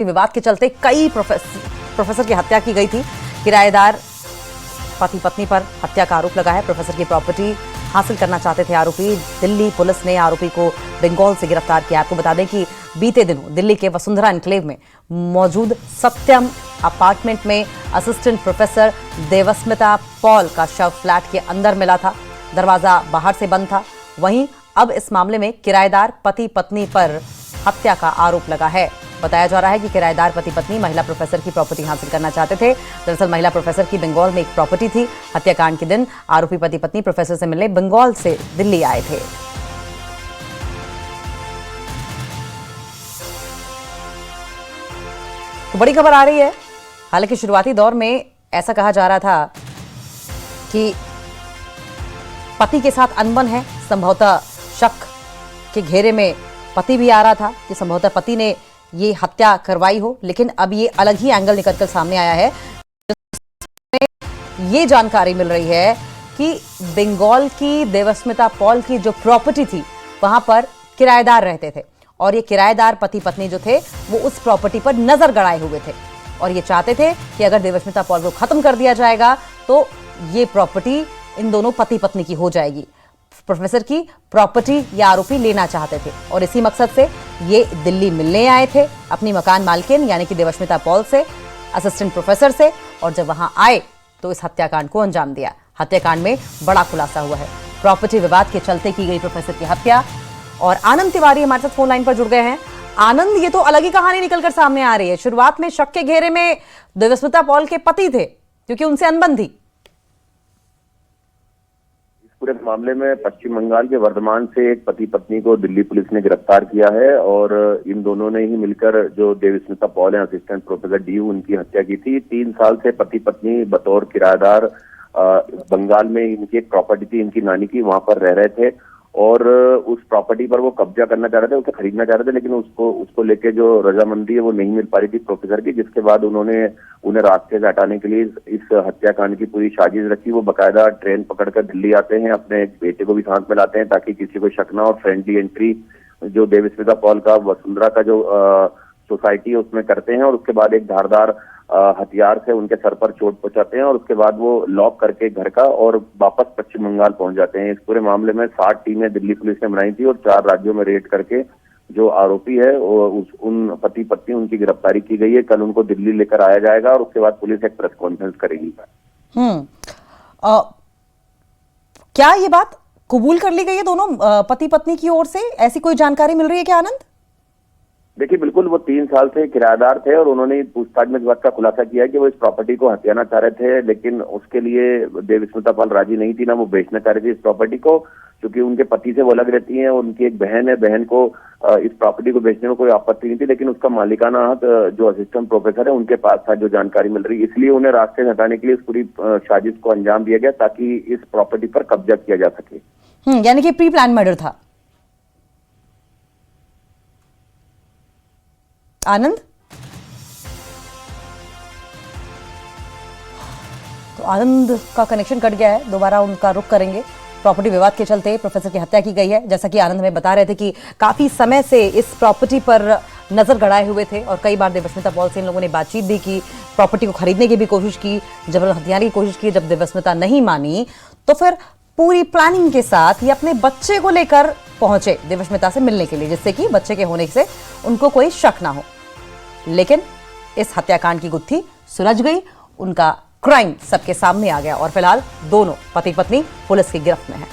विवाद के चलते कई प्रोफेसर की हत्या की गई थी। किराएदार पति पत्नी पर हत्या का आरोप लगा है। प्रोफेसर की प्रॉपर्टी हासिल करना चाहते थे आरोपी। दिल्ली पुलिस ने आरोपी को बंगाल से गिरफ्तार किया। आपको बता दें कि बीते दिनों दिल्ली के वसुंधरा एन्क्लेव में मौजूद सत्यम अपार्टमेंट में असिस्टेंट प्रोफेसर देवस्मिता पॉल का शव फ्लैट के अंदर मिला था। दरवाजा बाहर से बंद था। वहीं अब इस मामले में किराएदार पति पत्नी पर हत्या का आरोप लगा है। बताया जा रहा है कि किराएदार पति पत्नी महिला प्रोफेसर की प्रॉपर्टी हासिल करना चाहते थे। दरअसल महिला प्रोफेसर की बंगाल में एक प्रॉपर्टी थी। हत्याकांड के दिन आरोपी पति पत्नी प्रोफेसर से मिलने बंगाल से दिल्ली आए थे। तो बड़ी खबर आ रही है। हालांकि शुरुआती दौर में ऐसा कहा जा रहा था कि पति के साथ अनबन है। संभवतः शक के घेरे में पति भी आ रहा था कि संभवतः पति ने ये हत्या करवाई हो, लेकिन अब ये अलग ही एंगल निकलकर सामने आया है। ये जानकारी मिल रही है कि बंगाल की देवस्मिता पॉल की जो प्रॉपर्टी थी वहां पर किराएदार रहते थे और ये किराएदार पति पत्नी जो थे वो उस प्रॉपर्टी पर नजर गड़ाए हुए थे और ये चाहते थे कि अगर देवस्मिता पॉल को खत्म कर दिया जाएगा तो ये प्रॉपर्टी इन दोनों पति पत्नी की हो जाएगी। प्रोफेसर की प्रॉपर्टी ये आरोपी लेना चाहते थे और इसी मकसद से ये दिल्ली मिलने आए थे अपनी मकान मालकिन यानी कि देवस्मिता पॉल से, असिस्टेंट प्रोफेसर से, और जब वहां आए तो इस हत्याकांड को अंजाम दिया। हत्याकांड में बड़ा खुलासा हुआ है। प्रॉपर्टी विवाद के चलते की गई प्रोफेसर की हत्या। और आनंद तिवारी हमारे साथ फोन लाइन पर जुड़ गए हैं। आनंद, ये तो अलग ही कहानी निकलकर सामने आ रही है। शुरुआत में शक के घेरे में देवस्मिता पॉल के पति थे क्योंकि उनसे अनबन थी। पूरे मामले में पश्चिम बंगाल के वर्धमान से एक पति पत्नी को दिल्ली पुलिस ने गिरफ्तार किया है और इन दोनों ने ही मिलकर जो देवस्मिता पॉल है असिस्टेंट प्रोफेसर डी उनकी हत्या की थी। 3 साल से पति पत्नी बतौर किराएदार बंगाल में इनकी एक प्रॉपर्टी थी इनकी नानी की, वहां पर रह रहे थे और उस प्रॉपर्टी पर वो कब्जा करना चाह रहे थे, उसे खरीदना चाह रहे थे, लेकिन उसको लेके जो रजामंदी है वो नहीं मिल पा रही थी प्रोफेसर की, जिसके बाद उन्हें रास्ते से हटाने के लिए इस हत्याकांड की पूरी साजिश रखी। वो बकायदा ट्रेन पकड़कर दिल्ली आते हैं, अपने बेटे को भी साथ में लाते हैं ताकि किसी को शक ना हो। फ्रेंडली एंट्री जो देवस्मिता पॉल का वसुंधरा का जो सोसाइटी है उसमें करते हैं और उसके बाद एक धारदार हथियार से उनके सर पर चोट पहुंचाते हैं और उसके बाद वो लॉक करके घर का और वापस पश्चिम बंगाल पहुंच जाते हैं। इस पूरे मामले में 60 टीमें दिल्ली पुलिस ने बनाई थी और 4 राज्यों में रेड करके जो आरोपी है उन पति पत्नी उनकी गिरफ्तारी की गई है। कल उनको दिल्ली लेकर आया जाएगा और उसके बाद पुलिस एक प्रेस कॉन्फ्रेंस करेगी। क्या ये बात कबूल कर ली गई है दोनों पति पत्नी की ओर से? ऐसी कोई जानकारी मिल रही है क्या आनंद? देखिए, बिल्कुल वो 3 साल से किराएदार थे और उन्होंने पूछताछ में इस बात का खुलासा किया है कि वो इस प्रॉपर्टी को हथियाना चाह रहे थे, लेकिन उसके लिए देवस्मिता पॉल राजी नहीं थी, ना वो बेचना चाह रही थी इस प्रॉपर्टी को, क्योंकि उनके पति से वो अलग रहती हैं। उनकी एक बहन है, बहन को इस प्रॉपर्टी को बेचने में कोई आपत्ति नहीं थी, लेकिन उसका मालिकाना हक जो असिस्टेंट प्रोफेसर है उनके पास था, जो जानकारी मिल रही है। इसलिए उन्हें रास्ते से हटाने के लिए इस पूरी साजिश को अंजाम दिया गया ताकि इस प्रॉपर्टी पर कब्जा किया जा सके। यानी कि प्री प्लान मर्डर था। आनंद, तो आनंद का कनेक्शन कट गया है, दोबारा उनका रुख करेंगे। प्रॉपर्टी विवाद के चलते प्रोफेसर की हत्या की गई है। जैसा कि आनंद में बता रहे थे कि काफी समय से इस प्रॉपर्टी पर नजर गड़ाए हुए थे और कई बार देवस्मिता पॉल से इन लोगों ने बातचीत भी की, प्रॉपर्टी को खरीदने की भी कोशिश की, जबरदस्त हथियाने की कोशिश की। जब देवस्मिता नहीं मानी तो फिर पूरी प्लानिंग के साथ ये अपने बच्चे को लेकर पहुंचे देवस्मिता से मिलने के लिए, जिससे कि बच्चे के होने से उनको कोई शक ना हो। लेकिन इस हत्याकांड की गुत्थी सुलझ गई, उनका क्राइम सबके सामने आ गया और फिलहाल दोनों पति पत्नी पुलिस की गिरफ्त में हैं।